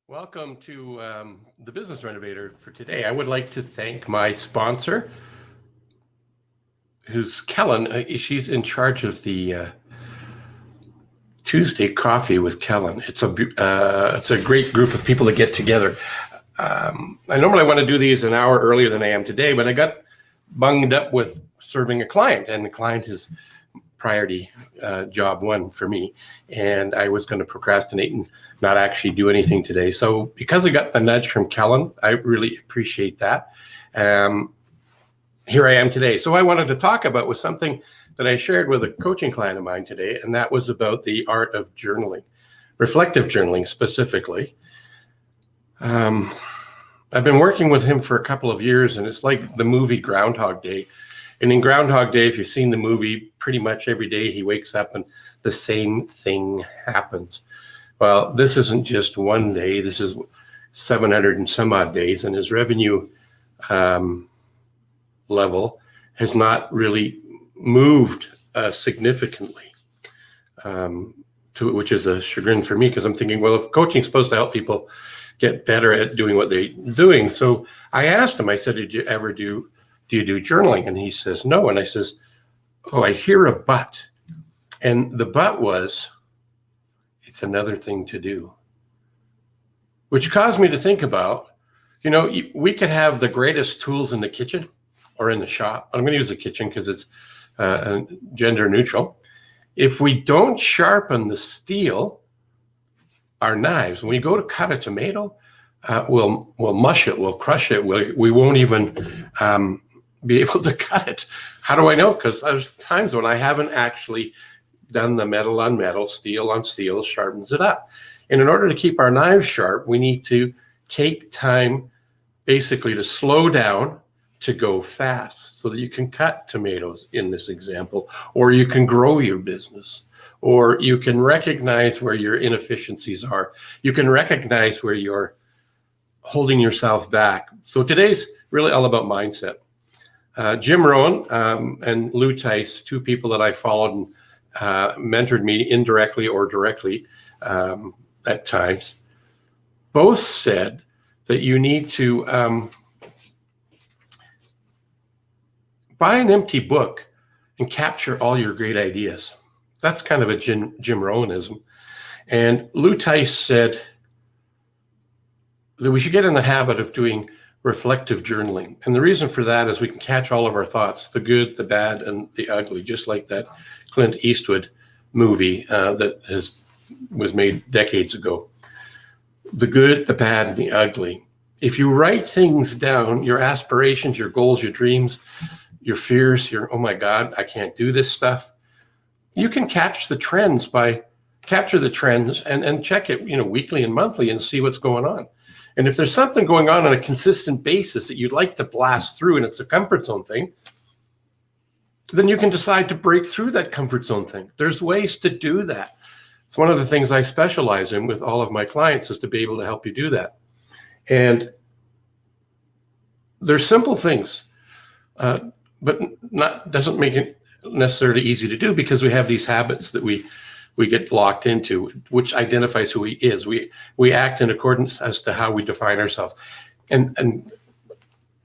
Welcome to the Business Renovator for today. I would like to thank my sponsor, who's Kellen. She's in charge of the Tuesday Coffee with Kellen. It's a great group of people that get together. I normally want to do these an hour earlier than I am today, but I got bunged up with serving a client, and the client is priority job one for me, and I was going to procrastinate and not actually do anything today. So because I got the nudge from Kellen, I really appreciate that. Here I am today. So I wanted to talk about was something that I shared with a coaching client of mine today, and that was about the art of journaling, reflective journaling specifically. I've been working with him for a couple of years, and it's like the movie Groundhog Day. And in Groundhog Day, if you've seen the movie, pretty much every day he wakes up and the same thing happens. Well, this isn't just one day. This is 700 and some odd days, and his revenue level has not really moved significantly, which is a chagrin for me, because I'm thinking, well, if coaching is supposed to help people get better at doing what they're doing. So I asked him, I said, do you do journaling? And he says, no. And I says, oh, I hear a but. And the but was, it's another thing to do. Which caused me to think about, we could have the greatest tools in the kitchen or in the shop. I'm going to use the kitchen because it's gender neutral. If we don't sharpen the steel, our knives, when we go to cut a tomato, we'll mush it, we'll crush it, we won't even be able to cut it. How do I know? Because there's times when I haven't actually done the metal on metal, steel on steel, sharpens it up. And in order to keep our knives sharp, we need to take time basically to slow down, to go fast, so that you can cut tomatoes in this example, or you can grow your business, or you can recognize where your inefficiencies are. You can recognize where you're holding yourself back. So today's really all about mindset. Jim Rohn and Lou Tice, two people that I followed and mentored me indirectly or directly at times, both said that you need to buy an empty book and capture all your great ideas. That's kind of a Jim Rohnism. And Lou Tice said that we should get in the habit of doing reflective journaling. And the reason for that is we can catch all of our thoughts, the good, the bad, and the ugly, just like that Clint Eastwood movie that was made decades ago. The good, the bad, and the ugly. If you write things down, your aspirations, your goals, your dreams, your fears, oh my God, I can't do this stuff, you can capture the trends and check it, weekly and monthly and see what's going on. And if there's something going on a consistent basis that you'd like to blast through and it's a comfort zone thing, then you can decide to break through that comfort zone thing. There's ways to do that. It's one of the things I specialize in with all of my clients, is to be able to help you do that. And there's simple things, but doesn't make it necessarily easy to do, because we have these habits that we get locked into, which identifies who he is. We act in accordance as to how we define ourselves. And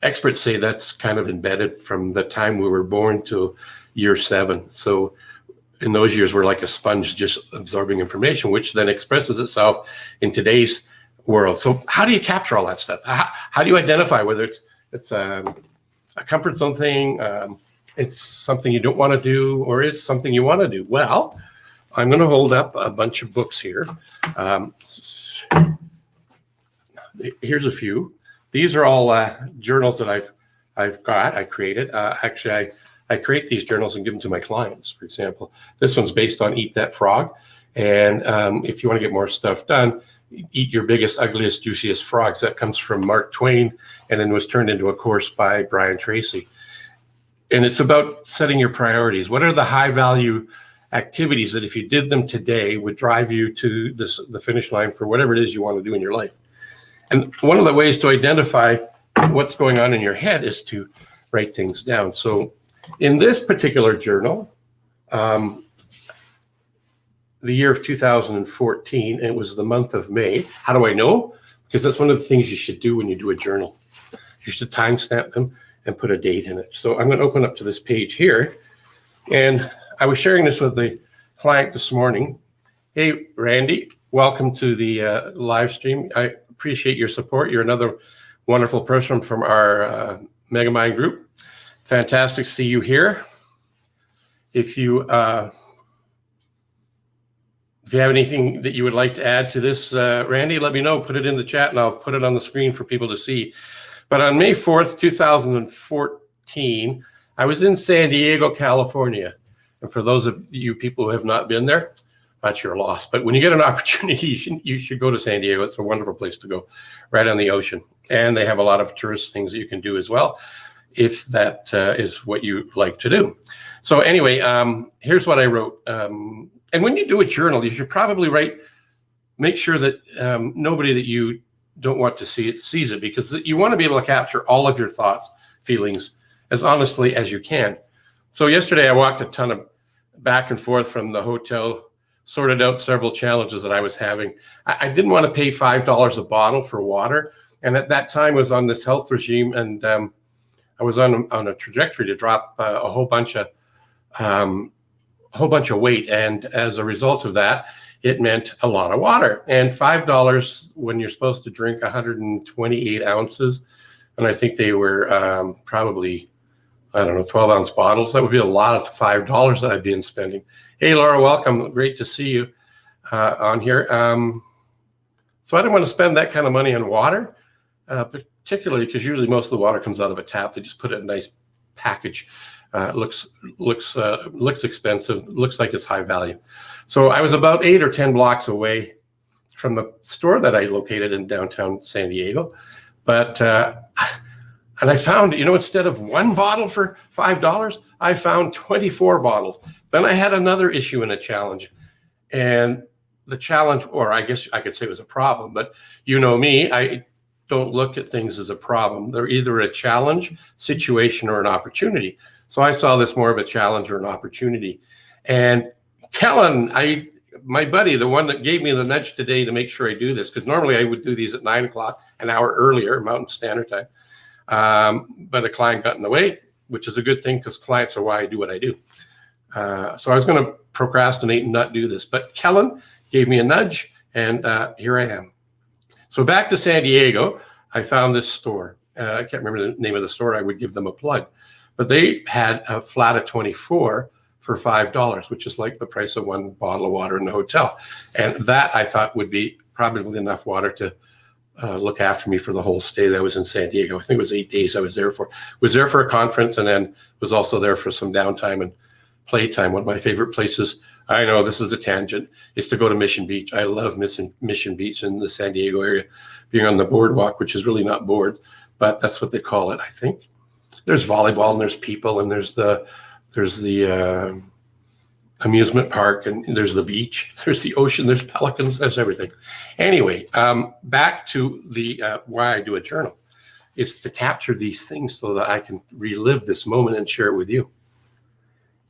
experts say that's kind of embedded from the time we were born to year 7. So in those years, we're like a sponge just absorbing information, which then expresses itself in today's world. So how do you capture all that stuff? How do you identify whether it's a comfort zone thing, it's something you don't want to do, or it's something you want to do? Well, I'm going to hold up a bunch of books here. Here's a few. These are all journals that I created. Actually, I create these journals and give them to my clients. For example, this one's based on Eat That Frog. And if you want to get more stuff done, Eat Your Biggest, Ugliest, Juiciest Frogs. That comes from Mark Twain and then was turned into a course by Brian Tracy. And it's about setting your priorities. What are the high value activities that if you did them today would drive you to the finish line for whatever it is you want to do in your life? And one of the ways to identify what's going on in your head is to write things down. So in this particular journal, the year of 2014, and it was the month of May. How do I know? because that's one of the things you should do when you do a journal. You should timestamp them and put a date in it. So I'm going to open up to this page here. And I was sharing this with the client this morning. Hey, Randy, welcome to the live stream. I appreciate your support. You're another wonderful person from our Megamind group. Fantastic to see you here. If you have anything that you would like to add to this, Randy, let me know. Put it in the chat and I'll put it on the screen for people to see. But on May 4th, 2014, I was in San Diego, California. And for those of you people who have not been there, that's your loss. But when you get an opportunity, you should go to San Diego. It's a wonderful place to go, right on the ocean. And they have a lot of tourist things that you can do as well, if that is what you like to do. So anyway, here's what I wrote. And when you do a journal, you should probably make sure that nobody that you don't want to see it sees it, because you want to be able to capture all of your thoughts, feelings, as honestly as you can. So yesterday I walked a ton of back and forth from the hotel, sorted out several challenges that I was having. I didn't want to pay $5 a bottle for water. And at that time I was on this health regime, and I was on a trajectory to drop a whole bunch of weight. And as a result of that, it meant a lot of water. And $5 when you're supposed to drink 128 ounces, and I think they were probably, I don't know, 12-ounce bottles. That would be a lot of $5 that I'd been spending. Hey, Laura, welcome. Great to see you on here. So I didn't want to spend that kind of money on water, particularly because usually most of the water comes out of a tap. They just put it in a nice package. Looks expensive. Looks like it's high value. So I was about 8 or 10 blocks away from the store that I located in downtown San Diego. But and I found, instead of one bottle for $5, I found 24 bottles. Then I had another issue and a challenge. And the challenge, or I guess I could say it was a problem, but you know me, I don't look at things as a problem. They're either a challenge, situation, or an opportunity. So I saw this more of a challenge or an opportunity. And Kellen, my buddy, the one that gave me the nudge today to make sure I do this, because normally I would do these at 9 o'clock, an hour earlier, Mountain Standard Time. But a client got in the way, which is a good thing because clients are why I do what I do. So I was going to procrastinate and not do this, but Kellen gave me a nudge, and here I am. So back to San Diego, I found this store. I can't remember the name of the store. I would give them a plug, but they had a flat of 24 for $5, which is like the price of one bottle of water in the hotel. And that I thought would be probably enough water to look after me for the whole stay that I was in San Diego. I think it was 8 days I was there for. Was there for a conference, and then was also there for some downtime and playtime. One of my favorite places, I know this is a tangent, is to go to Mission Beach. I love Mission Beach in the San Diego area, being on the boardwalk, which is really not board, but that's what they call it, I think. There's volleyball, and there's people, and there's the amusement park, and there's the beach, there's the ocean, there's pelicans, there's everything. Anyway, back to the why I do a journal. It's to capture these things so that I can relive this moment and share it with you.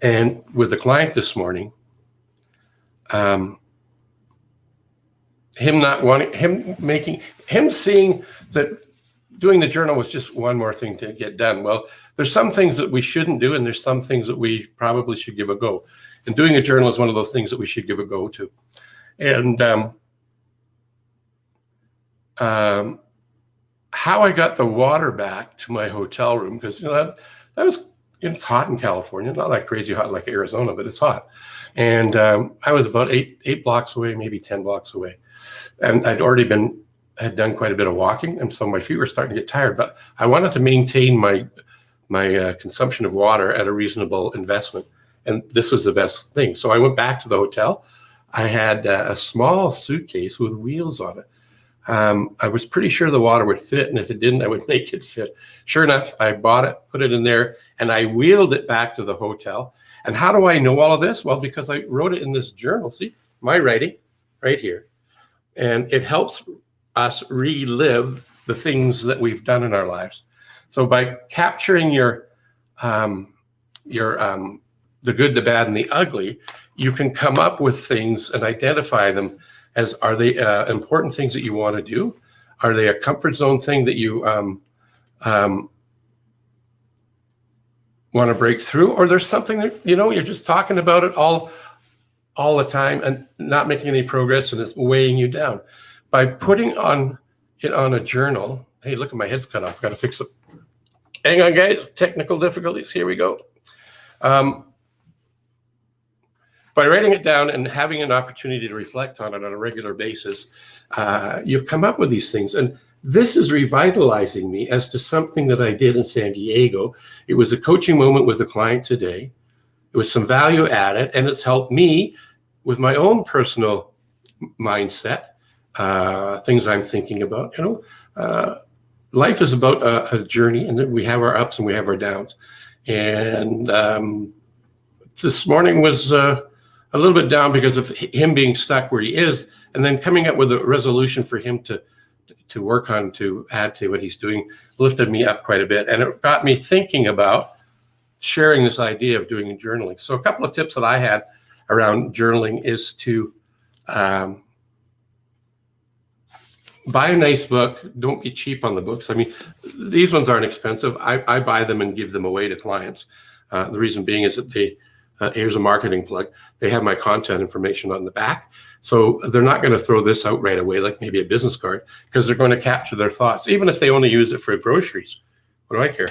And with the client this morning, him seeing that doing the journal was just one more thing to get done. Well, there's some things that we shouldn't do, and there's some things that we probably should give a go. And doing a journal is one of those things that we should give a go to. And how I got the water back to my hotel room, because that was, it's hot in California, not like crazy hot like Arizona, but it's hot. And I was about eight blocks away, maybe 10 blocks away. And I'd already had done quite a bit of walking, and so my feet were starting to get tired, but I wanted to maintain my consumption of water at a reasonable investment. And this was the best thing. So I went back to the hotel. I had a small suitcase with wheels on it. I was pretty sure the water would fit, and if it didn't, I would make it fit. Sure enough, I bought it, put it in there, and I wheeled it back to the hotel. And how do I know all of this? Well, because I wrote it in this journal. See, my writing right here. And it helps us relive the things that we've done in our lives. So by capturing the good, the bad, and the ugly, you can come up with things and identify them as, are they important things that you want to do? Are they a comfort zone thing that you want to break through? Or there's something that, you're just talking about it all the time and not making any progress, and it's weighing you down. By putting it on a journal, hey, look, my head's cut off. Got to fix it. Hang on, guys. Technical difficulties. Here we go. By writing it down and having an opportunity to reflect on it on a regular basis, you come up with these things. And this is revitalizing me as to something that I did in San Diego. It was a coaching moment with a client today. It was some value added, and it's helped me with my own personal mindset, things I'm thinking about. Life is about a journey, and we have our ups and we have our downs. And this morning was a little bit down because of him being stuck where he is, and then coming up with a resolution for him to work on, to add to what he's doing, lifted me up quite a bit. And it got me thinking about sharing this idea of doing journaling. So a couple of tips that I had around journaling is to buy a nice book. Don't be cheap on the books. I mean, these ones aren't expensive. I buy them and give them away to clients. The reason being is that here's a marketing plug. They have my contact information on the back. So they're not going to throw this out right away, like maybe a business card, because they're going to capture their thoughts, even if they only use it for groceries. What do I care?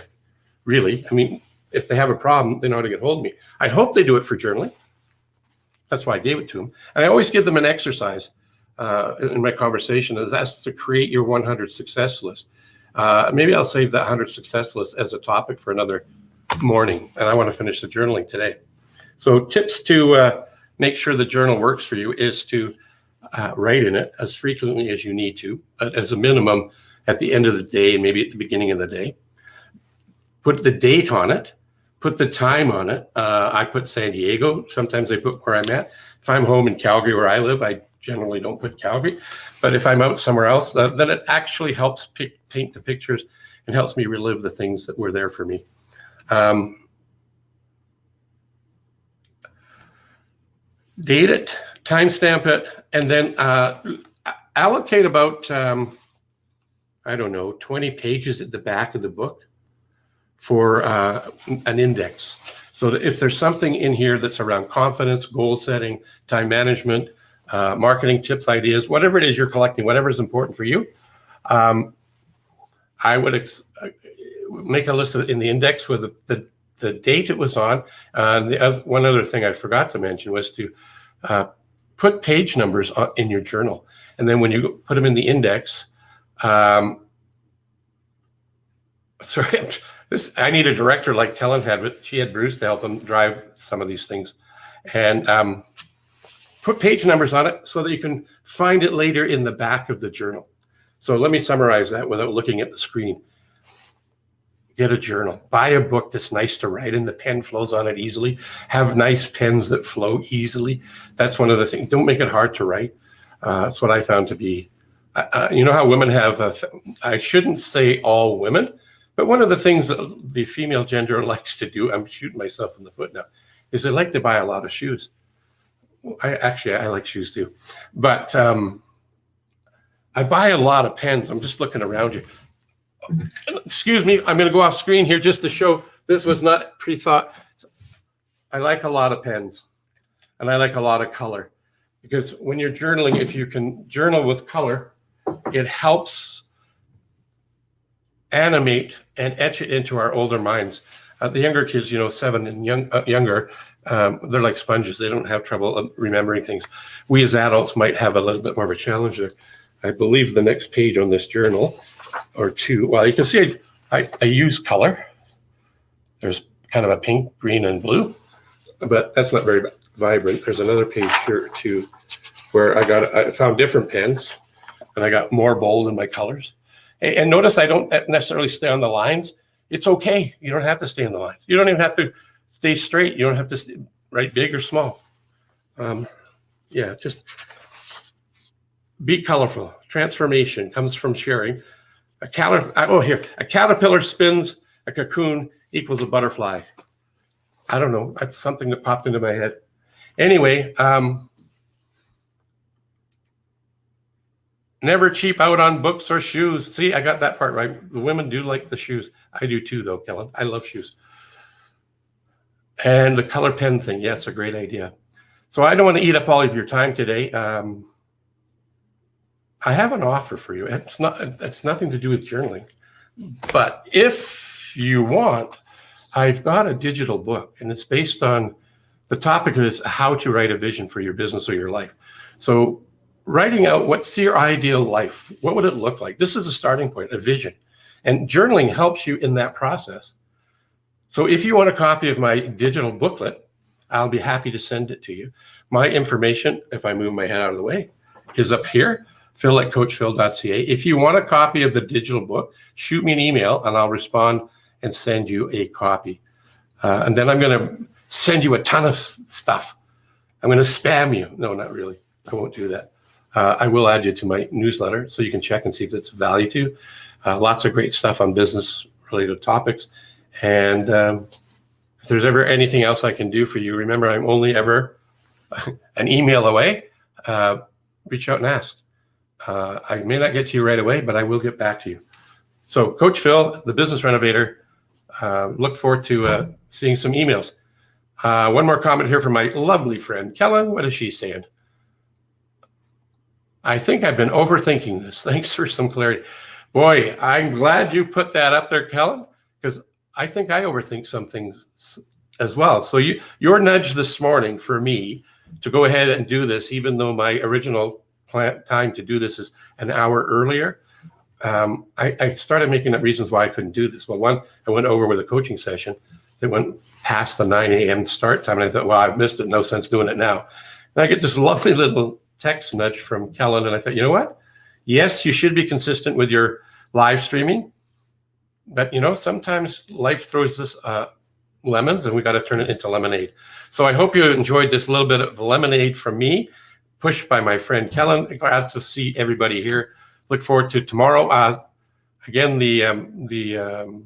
Really? I mean, if they have a problem, they know how to get hold of me. I hope they do it for journaling. That's why I gave it to them. And I always give them an exercise in my conversation, and that's to create your 100 success list. Maybe I'll save that 100 success list as a topic for another morning, and I want to finish the journaling today. So tips to make sure the journal works for you is to write in it as frequently as you need to, as a minimum at the end of the day and maybe at the beginning of the day. Put the date on it, put the time on it. I put San Diego. Sometimes I put where I'm at. If I'm home in Calgary where I live, I generally don't put Calgary. But if I'm out somewhere else, then it actually helps paint the pictures and helps me relive the things that were there for me. Date it, timestamp it, and then allocate about, 20 pages at the back of the book for an index. So that if there's something in here that's around confidence, goal setting, time management, marketing tips, ideas, whatever it is you're collecting, whatever is important for you, I would make a list of it in the index with the date it was on. One other thing I forgot to mention was to put page numbers in your journal. And then when you put them in the index, I need a director like Kellen had, but she had Bruce to help them drive some of these things. And put page numbers on it so that you can find it later in the back of the journal. So let me summarize that without looking at the screen. Get a journal. Buy a book that's nice to write in. The pen flows on it easily. Have nice pens that flow easily. That's one of the things. Don't make it hard to write. That's what I found to be. You know how women have, I shouldn't say all women, but one of the things that the female gender likes to do, I'm shooting myself in the foot now, is they like to buy a lot of shoes. I like shoes too. But I buy a lot of pens. I'm just looking around here. Excuse me, I'm going to go off screen here just to show this was not pre-thought. I like a lot of pens, and I like a lot of color, because when you're journaling, if you can journal with color, it helps animate and etch it into our older minds. The younger kids, 7 and younger, they're like sponges. They don't have trouble remembering things. We as adults might have a little bit more of a challenge there. I believe the next page on this journal, or two, well, you can see I use color. There's kind of a pink, green, and blue, but that's not very vibrant. There's another page here too, where I found different pens, and I got more bold in my colors. And notice I don't necessarily stay on the lines. It's okay. You don't have to stay in the lines. You don't even have to stay straight. You don't have to write big or small. Just be colorful. Transformation comes from sharing. A caterpillar spins a cocoon equals a butterfly. I don't know. That's something that popped into my head. Anyway, Never cheap out on books or shoes. See, I got that part right. The women do like the shoes. I do too, though, Kellen. I love shoes. And the color pen thing. Yeah, it's a great idea. So I don't want to eat up all of your time today. I have an offer for you. It's nothing to do with journaling. But if you want, I've got a digital book, and it's based on the topic is how to write a vision for your business or your life. So writing out what's your ideal life, what would it look like? This is a starting point, a vision. And journaling helps you in that process. So if you want a copy of my digital booklet, I'll be happy to send it to you. My information, if I move my head out of the way, is up here, phil@coachphil.ca. If you want a copy of the digital book, shoot me an email and I'll respond and send you a copy. And then I'm going to send you a ton of stuff. I'm going to spam you. No, not really. I won't do that. I will add you to my newsletter so you can check and see if it's of value to you. Lots of great stuff on business-related topics. And if there's ever anything else I can do for you, remember, I'm only ever an email away. Reach out and ask. I may not get to you right away, but I will get back to you. So Coach Phil, the Business Renovator, look forward to seeing some emails. One more comment here from my lovely friend, Kellen. What is she saying? I think I've been overthinking this. Thanks for some clarity. Boy, I'm glad you put that up there, Kellen, because I think I overthink some things as well. So your nudge this morning for me to go ahead and do this, even though my original time to do this is an hour earlier, I started making up reasons why I couldn't do this. Well, one, I went over with a coaching session that went past the 9 a.m. start time, and I thought, well, I've missed it. No sense doing it now. And I get this lovely little text nudge from Kellen, and I thought, you know what? Yes, you should be consistent with your live streaming, but sometimes life throws us lemons, and we got to turn it into lemonade. So I hope you enjoyed this little bit of lemonade from me, pushed by my friend Kellen. Glad to see everybody here. Look forward to tomorrow. Again, the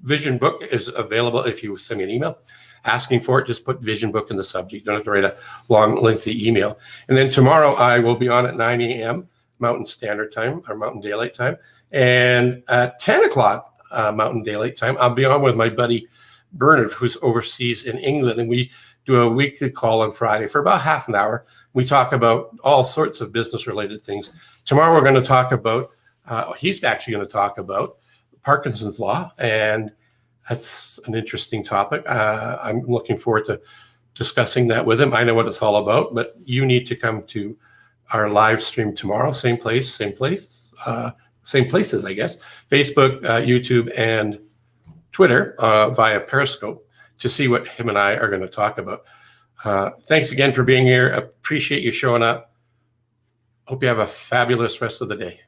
vision book is available if you send me an email asking for it. Just put vision book in the subject. You don't have to write a long, lengthy email. And then tomorrow I will be on at 9 a.m. Mountain Standard Time or Mountain Daylight Time. And at 10 o'clock Mountain Daylight Time, I'll be on with my buddy Bernard, who's overseas in England. And we do a weekly call on Friday for about half an hour. We talk about all sorts of business-related things. Tomorrow we're going to talk about, he's actually going to talk about Parkinson's law, and that's an interesting topic. I'm looking forward to discussing that with him. I know what it's all about, but you need to come to our live stream tomorrow. Same place, same places, I guess. Facebook, YouTube, and Twitter via Periscope to see what him and I are going to talk about. Thanks again for being here. Appreciate you showing up. Hope you have a fabulous rest of the day.